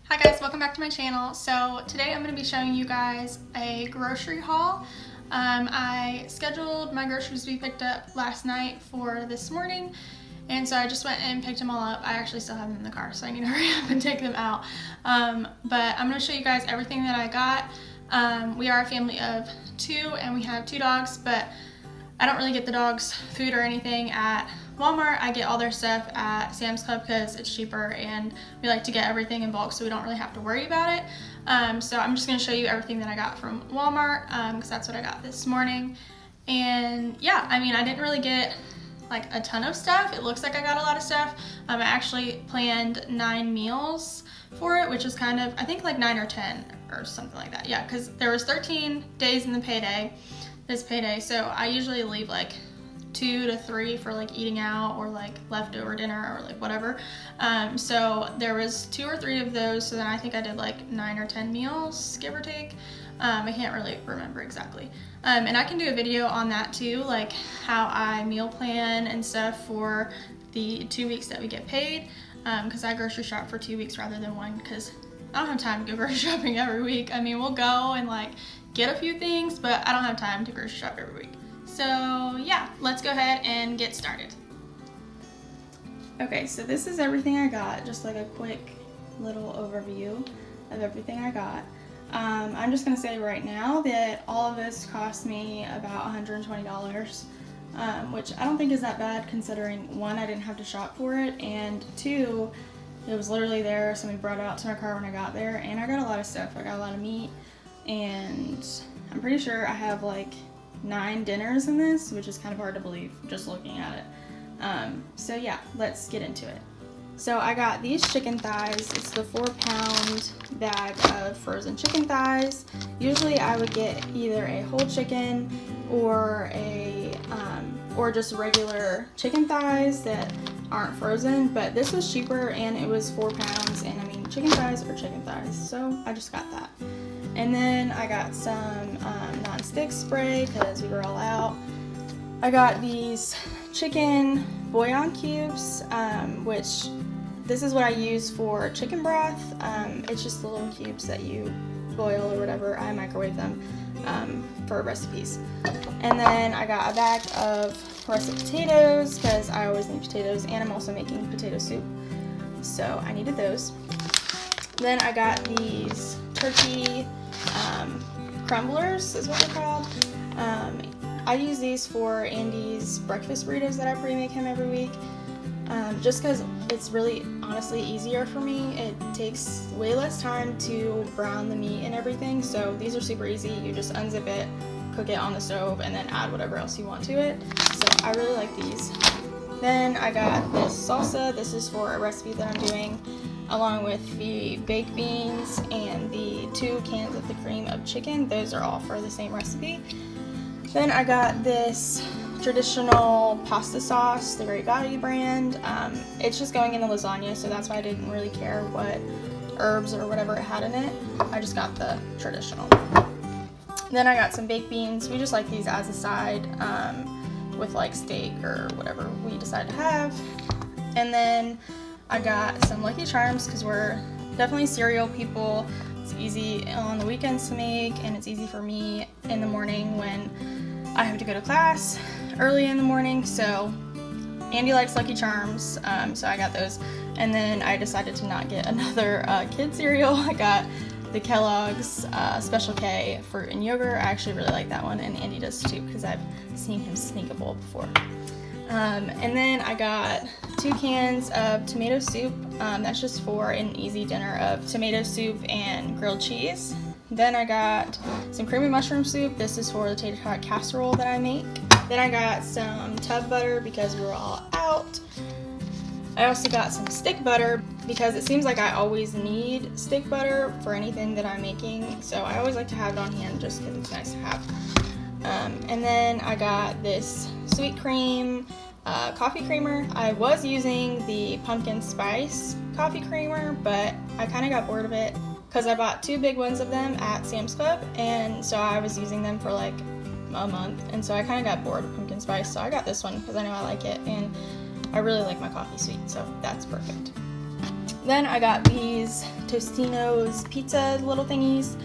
Hi guys, welcome back to my channel. So today I'm going to be showing you guys a grocery haul. I scheduled my groceries to be picked up last night for this morning, and so I just went and picked them all up. I actually still have them in the car, so I need to hurry up and take them out. But I'm going to show you guys everything that I got. We are a family of 2 and we have 2 dogs, but I don't really get the dogs food or anything at Walmart. I get all their stuff at Sam's Club because it's cheaper and we like to get everything in bulk so we don't really have to worry about it. So I'm just going to show you everything that I got from Walmart because that's what I got this morning. And yeah, I mean, I didn't really get like a ton of stuff. It looks like I got a lot of stuff. I actually planned 9 meals for it, which is kind of, I think like 9 or 10 or something like that. Yeah, because there was 13 days in the this payday, so I usually leave like 2 to 3 for like eating out or like leftover dinner or like whatever. So there was 2 or 3 of those, so then I think I did like 9 or 10 meals, give or take. I can't really remember exactly. And I can do a video on that too, like how I meal plan and stuff for the 2 weeks that we get paid, because I grocery shop for 2 weeks rather than 1, because I don't have time to go grocery shopping every week. I mean, we'll go and like get a few things, but I don't have time to grocery shop every week. So yeah, let's go ahead and get started. Okay, so this is everything I got, just like a quick little overview of everything I got. I'm just gonna say right now that all of this cost me about $120, which I don't think is that bad considering 1, I didn't have to shop for it, and 2, it was literally there. Somebody brought it out to my car when I got there, and I got a lot of stuff. I got a lot of meat, and I'm pretty sure I have like 9 dinners in this, which is kind of hard to believe just looking at it. So yeah, let's get into it. So I got these chicken thighs. It's the 4-pound bag of frozen chicken thighs. Usually I would get either a whole chicken or or just regular chicken thighs that aren't frozen, but this was cheaper and it was 4 pounds, and I mean, chicken thighs are chicken thighs, so I just got that. And then I got some non-stick spray because we were all out. I got these chicken bouillon cubes, which this is what I use for chicken broth. It's just the little cubes that you boil or whatever. I microwave them for recipes. And then I got a bag of russet potatoes because I always need potatoes, and I'm also making potato soup, so I needed those. Then I got these turkey crumblers is what they're called. I use these for Andy's breakfast burritos that I pre-make him every week, just because it's really honestly easier for me. It takes way less time to brown the meat and everything, so these are super easy. You just unzip it, cook it on the stove, and then add whatever else you want to it. So I really like these. Then I got this salsa. This is for a recipe that I'm doing, along with the baked beans and the 2 cans of the cream of chicken. Those are all for the same recipe. Then I got this traditional pasta sauce, the Great Value brand. It's just going in the lasagna, so that's why I didn't really care what herbs or whatever it had in it. I just got the traditional. Then I got some baked beans. We just like these as a side with like steak or whatever we decide to have. And then I got some Lucky Charms because we're definitely cereal people. It's easy on the weekends to make, and it's easy for me in the morning when I have to go to class early in the morning. So Andy likes Lucky Charms, so I got those. And then I decided to not get another kid cereal. I got the Kellogg's Special K fruit and yogurt. I actually really like that one, and Andy does too because I've seen him sneak a bowl before. And then I got 2 cans of tomato soup. That's just for an easy dinner of tomato soup and grilled cheese. Then I got some creamy mushroom soup. This is for the tater tot casserole that I make. Then I got some tub butter because we were all out. I also got some stick butter because it seems like I always need stick butter for anything that I'm making, so I always like to have it on hand just because it's nice to have. And then I got this sweet cream coffee creamer. I was using the pumpkin spice coffee creamer, but I kind of got bored of it because I bought 2 big ones of them at Sam's Club, and so I was using them for like a month, and so I kind of got bored of pumpkin spice, so I got this one because I know I like it, and I really like my coffee sweet, so that's perfect. Then I got these Tostino's pizza little thingies.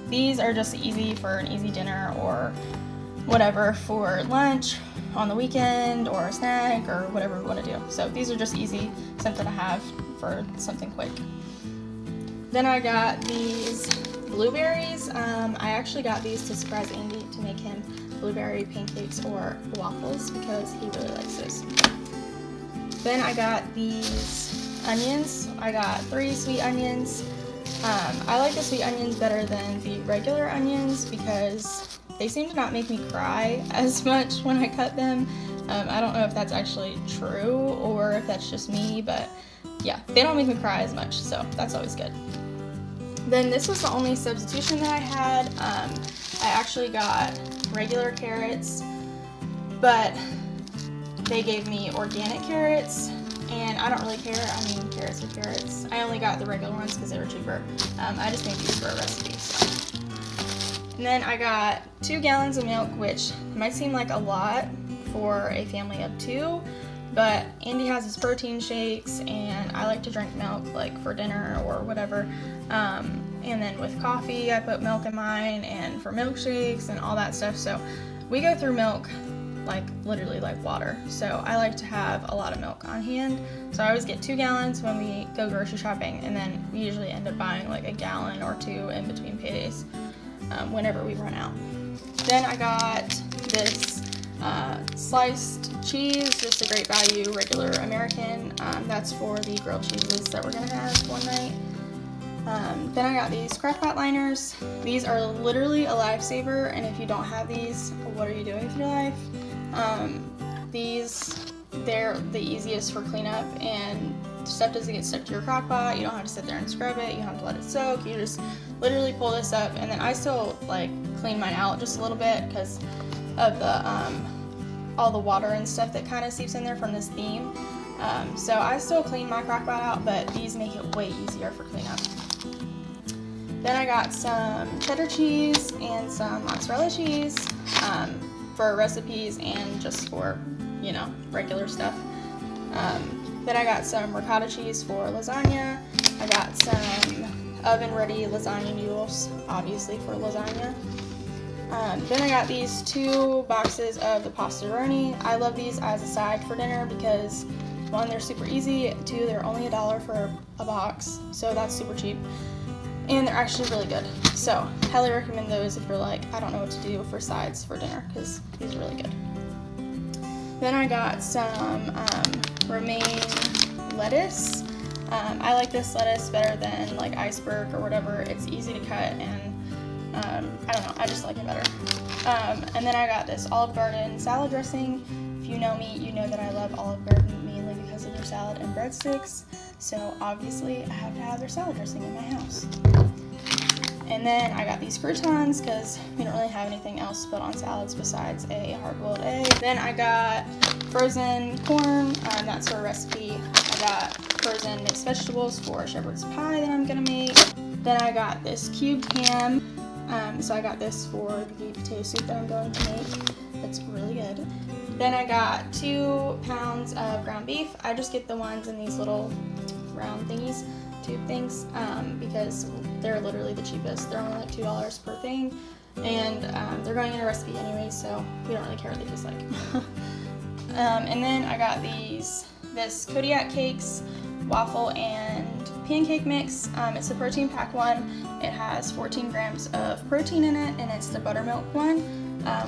These are just easy for an easy dinner or whatever for lunch on the weekend or a snack or whatever we want to do. So these are just easy, something to have for something quick. Then I got these blueberries. I actually got these to surprise Andy to make him blueberry pancakes or waffles because he really likes those. Then I got these onions. I got 3 sweet onions. I like the sweet onions better than the regular onions because they seem to not make me cry as much when I cut them. I don't know if that's actually true or if that's just me, but yeah, they don't make me cry as much, so that's always good. Then this was the only substitution that I had. I actually got regular carrots, but they gave me organic carrots, and I don't really care. I mean, carrots are carrots. I only got the regular ones because they were cheaper. I just made these for a recipe, so. And then I got 2 gallons of milk, which might seem like a lot for a family of 2, but Andy has his protein shakes, and I like to drink milk like for dinner or whatever. And then with coffee, I put milk in mine, and for milkshakes and all that stuff. So we go through milk like literally like water. So I like to have a lot of milk on hand. So I always get 2 gallons when we go grocery shopping, and then we usually end up buying like a gallon or 2 in between paydays whenever we run out. Then I got this sliced cheese, just a great value, regular American. That's for the grilled cheeses that we're gonna have one night. Then I got these Crockpot liners. These are literally a lifesaver, and if you don't have these, what are you doing with your life? They're the easiest for cleanup, and stuff doesn't get stuck to your crockpot. You don't have to sit there and scrub it. You don't have to let it soak. You just literally pull this up, and then I still like clean mine out just a little bit because of the all the water and stuff that kind of seeps in there from this theme. So I still clean my crockpot out, but these make it way easier for cleanup. Then I got some cheddar cheese and some mozzarella cheese for recipes and just for, you know, regular stuff. Then I got some ricotta cheese for lasagna. I got some oven-ready lasagna noodles, obviously for lasagna. Then I got these 2 boxes of the pastaroni. I love these as a side for dinner because 1, they're super easy, 2, they're only $1 for a box, so that's super cheap. And they're actually really good. So, highly recommend those if you're like, I don't know what to do for sides for dinner, because these are really good. Then I got some romaine lettuce. I like this lettuce better than like iceberg or whatever. It's easy to cut, and I don't know, I just like it better. And then I got this Olive Garden salad dressing. If you know me, you know that I love Olive Garden mainly because of their salad and breadsticks. So obviously I have to have their salad dressing in my house. And then I got these croutons because we don't really have anything else to put on salads besides a hard-boiled egg. Then I got frozen corn, that's for a recipe. I got frozen mixed vegetables for shepherd's pie that I'm gonna make. Then I got this cubed ham. So I got this for the potato soup that I'm going to make. It's really good. Then I got 2 pounds of ground beef. I just get the ones in these little round thingies, tube things, because they're literally the cheapest. They're only like $2 per thing, and they're going in a recipe anyway, so we don't really care what they taste like. And then I got this Kodiak Cakes waffle and pancake mix. It's the protein pack one. It has 14 grams of protein in it, and it's the buttermilk one.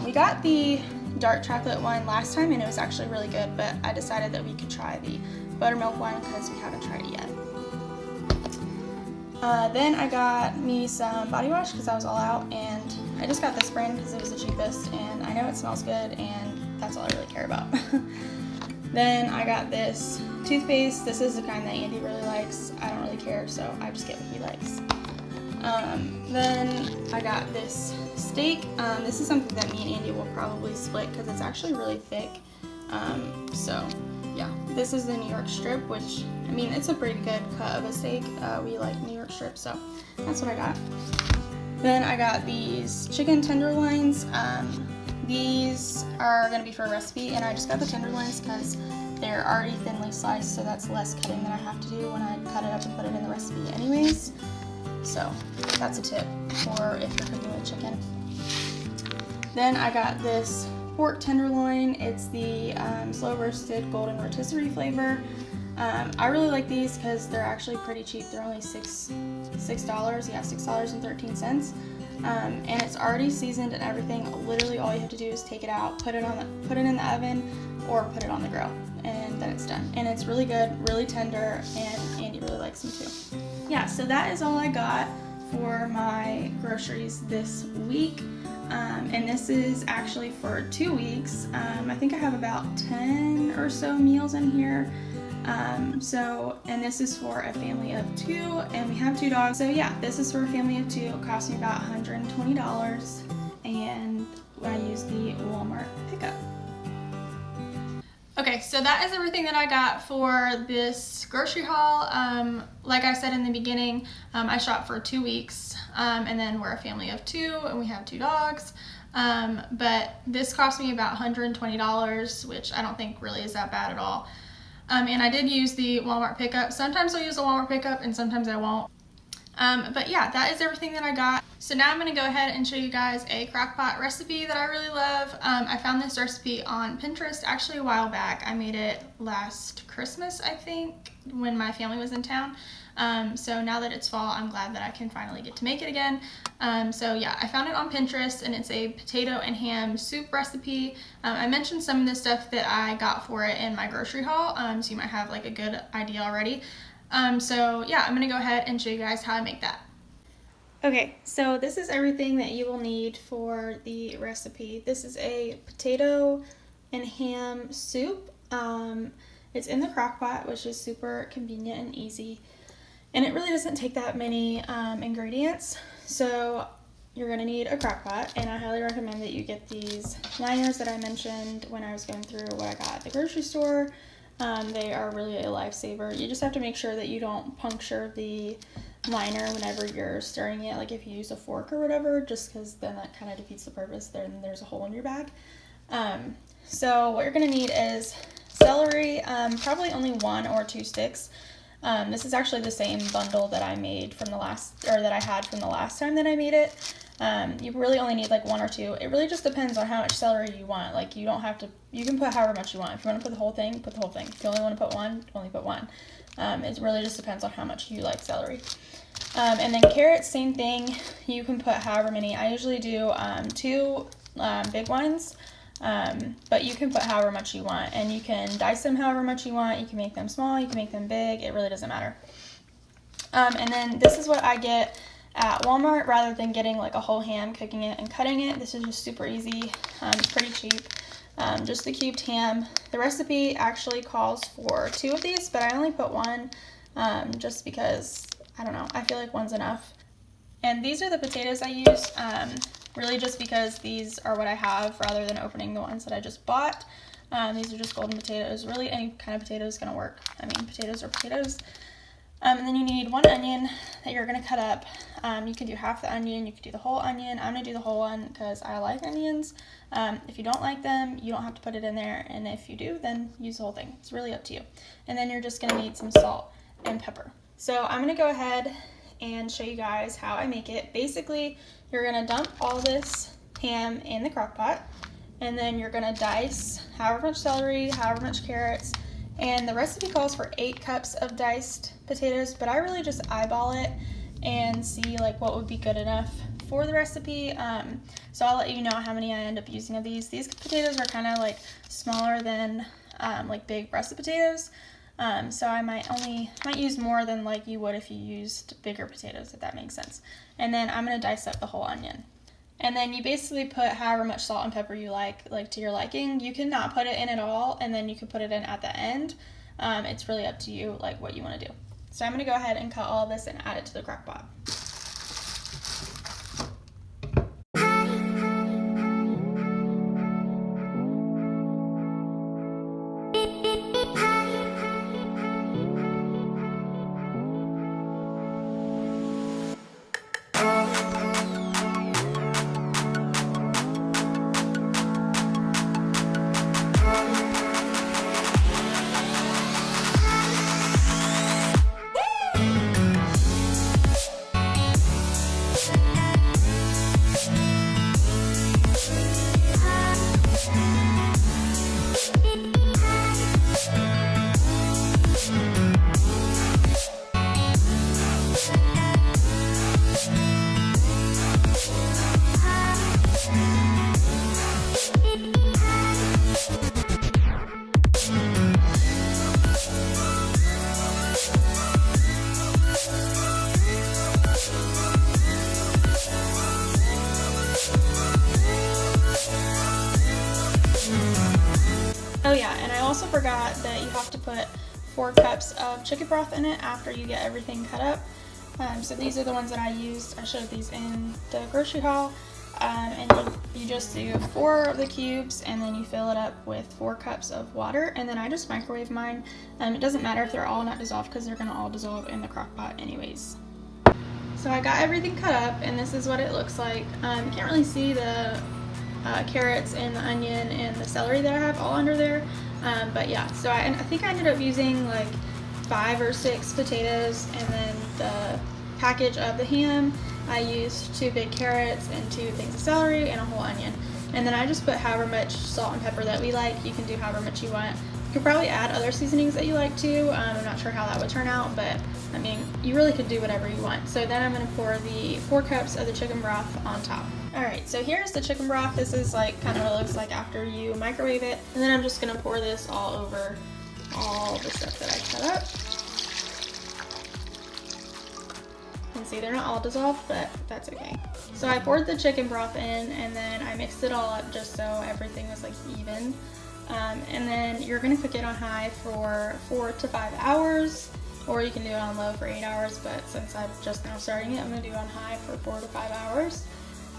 We got the dark chocolate one last time, and it was actually really good, but I decided that we could try the buttermilk one because we haven't tried it yet. Then I got me some body wash because I was all out, and I just got this brand because it was the cheapest, and I know it smells good, and that's all I really care about. Then I got this toothpaste. This is the kind that Andy really likes. I don't really care, so I just get what he likes. Then I got this steak. This is something that me and Andy will probably split because it's actually really thick. So yeah, this is the New York strip, which, I mean, it's a pretty good cut of a steak. We like New York strip, so that's what I got. Then I got these chicken tenderloins. These are going to be for a recipe, and I just got the tenderloins because they're already thinly sliced, so that's less cutting than I have to do when I cut it up and put it in the recipe anyways. So that's a tip for if you're cooking with chicken. Then I got this pork tenderloin. It's the slow roasted golden rotisserie flavor. I really like these because they're actually pretty cheap. They're only $6. Yeah, $6.13. And it's already seasoned and everything. Literally all you have to do is take it out, put it in the oven, or put it on the grill, and then it's done. And it's really good, really tender, and Andy really likes them too. Yeah, so that is all I got for my groceries this week. And this is actually for 2 weeks. I think I have about 10 or so meals in here. And this is for a family of 2, and we have 2 dogs. So yeah, this is for a family of 2. It cost me about $120, and I use the Walmart pickup. Okay, so that is everything that I got for this grocery haul. Like I said in the beginning, I shopped for 2 weeks, and then we're a family of 2, and we have 2 dogs. But this cost me about $120, which I don't think really is that bad at all. And I did use the Walmart pickup. Sometimes I'll use the Walmart pickup and sometimes I won't. But yeah, that is everything that I got. So now I'm going to go ahead and show you guys a crockpot recipe that I really love. I found this recipe on Pinterest actually a while back. I made it last Christmas, I think, when my family was in town. So now that it's fall, I'm glad that I can finally get to make it again. So yeah, I found it on Pinterest, and it's a potato and ham soup recipe. I mentioned some of the stuff that I got for it in my grocery haul, so you might have like a good idea already. So yeah, I'm gonna go ahead and show you guys how I make that. Okay, so this is everything that you will need for the recipe. This is a potato and ham soup. It's in the Crockpot, which is super convenient and easy. And it really doesn't take that many ingredients. So you're gonna need a Crockpot, and I highly recommend that you get these liners that I mentioned when I was going through what I got at the grocery store. They are really a lifesaver. You just have to make sure that you don't puncture the liner whenever you're stirring it, like if you use a fork or whatever, just because then that kind of defeats the purpose. Then there's a hole in your bag. So what you're gonna need is celery, probably only 1 or 2 sticks. This is actually the same bundle that I made from that I had from the last time that I made it. You really only need like 1 or 2. It really just depends on how much celery you want. Like you don't have to, you can put however much you want. If you want to put the whole thing, put the whole thing. If you only want to put 1, only put 1. It really just depends on how much you like celery. And then carrots, same thing. You can put however many. I usually do 2 big ones. But you can put however much you want, and you can dice them however much you want. You can make them small, you can make them big, it really doesn't matter. And then this is what I get at Walmart rather than getting like a whole ham, cooking it and cutting it. This is just super easy, pretty cheap. Just the cubed ham. The recipe actually calls for 2 of these, but I only put 1 just because, I don't know, I feel like 1's enough. And these are the potatoes I use. Really just because these are what I have rather than opening the ones that I just bought. These are just golden potatoes. Really any kind of potato is going to work. I mean, potatoes are potatoes. And then you need 1 onion that you're going to cut up. You can do half the onion, you can do the whole onion. I'm going to do the whole one because I like onions. If you don't like them, you don't have to put it in there. And if you do, then use the whole thing. It's really up to you. And then you're just going to need some salt and pepper. So I'm going to go ahead and show you guys how I make it. Basically, you're gonna dump all this ham in the crock pot, and then you're gonna dice however much celery, however much carrots, and the recipe calls for 8 cups of diced potatoes, but I really just eyeball it and see like what would be good enough for the recipe. So I'll let you know how many I end up using of these. These potatoes are kind of like smaller than like big russet potatoes. So I might use more than like you would if you used bigger potatoes, if that makes sense. And then I'm going to dice up the whole onion. And then you basically put however much salt and pepper you like to your liking. You can not put it in at all, and then you can put it in at the end. It's really up to you, like what you want to do. So I'm going to go ahead and cut all of this and add it to the crock pot. also forgot that you have to put 4 cups of chicken broth in it after you get everything cut up. So these are the ones that I used. I showed these in the grocery haul. And you just do 4 of the cubes, and then you fill it up with 4 cups of water, and then I just microwave mine. It doesn't matter if they're all not dissolved because they're going to all dissolve in the crock pot anyways. So I got everything cut up, and this is what it looks like. You can't really see the carrots and the onion and the celery that I have all under there, but yeah, so I think I ended up using like 5 or 6 potatoes, and then the package of the ham, I used 2 big carrots and 2 things of celery and a whole onion. And then I just put however much salt and pepper that we like. You can do however much you want. You could probably add other seasonings that you like too. I'm not sure how that would turn out, but I mean, you really could do whatever you want. So then I'm gonna pour the 4 cups of the chicken broth on top. Alright, so here's the chicken broth. This is like kind of what it looks like after you microwave it. And then I'm just gonna pour this all over all the stuff that I cut up. And see, they're not all dissolved, but that's okay. So I poured the chicken broth in, and then I mixed it all up just so everything was like even. And then you're gonna cook it on high for 4 to 5 hours, or you can do it on low for 8 hours, but since I'm just now starting it, I'm gonna do it on high for 4 to 5 hours.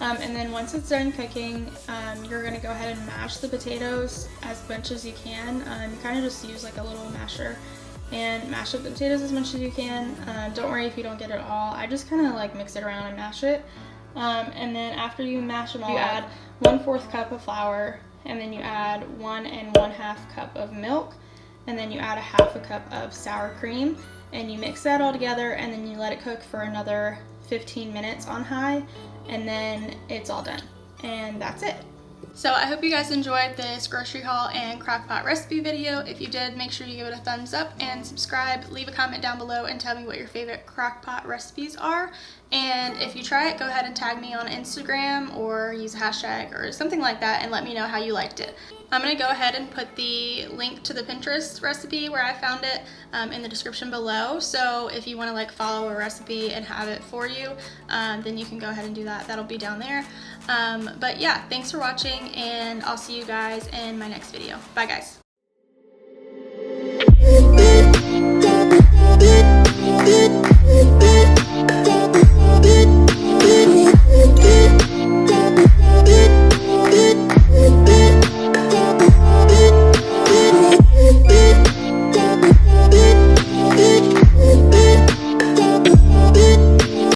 And then once it's done cooking, you're gonna go ahead and mash the potatoes as much as you can. You kind of just use like a little masher and mash up the potatoes as much as you can. Don't worry if you don't get it all. I just kind of like mix it around and mash it. And then after you mash them all, you add 1/4 cup of flour, and then you add 1 1/2 cup of milk, and then you add 1/2 cup of sour cream, and you mix that all together, and then you let it cook for another 15 minutes on high, and then it's all done. And that's it. So I hope you guys enjoyed this grocery haul and crockpot recipe video. If you did, make sure you give it a thumbs up and subscribe. Leave a comment down below and tell me what your favorite crockpot recipes are. And if you try it, go ahead and tag me on Instagram or use a hashtag or something like that and let me know how you liked it. I'm going to go ahead and put the link to the Pinterest recipe where I found it in the description below. So if you want to like follow a recipe and have it for you, then you can go ahead and do that. That'll be down there. But yeah, thanks for watching, and I'll see you guys in my next video. Bye guys.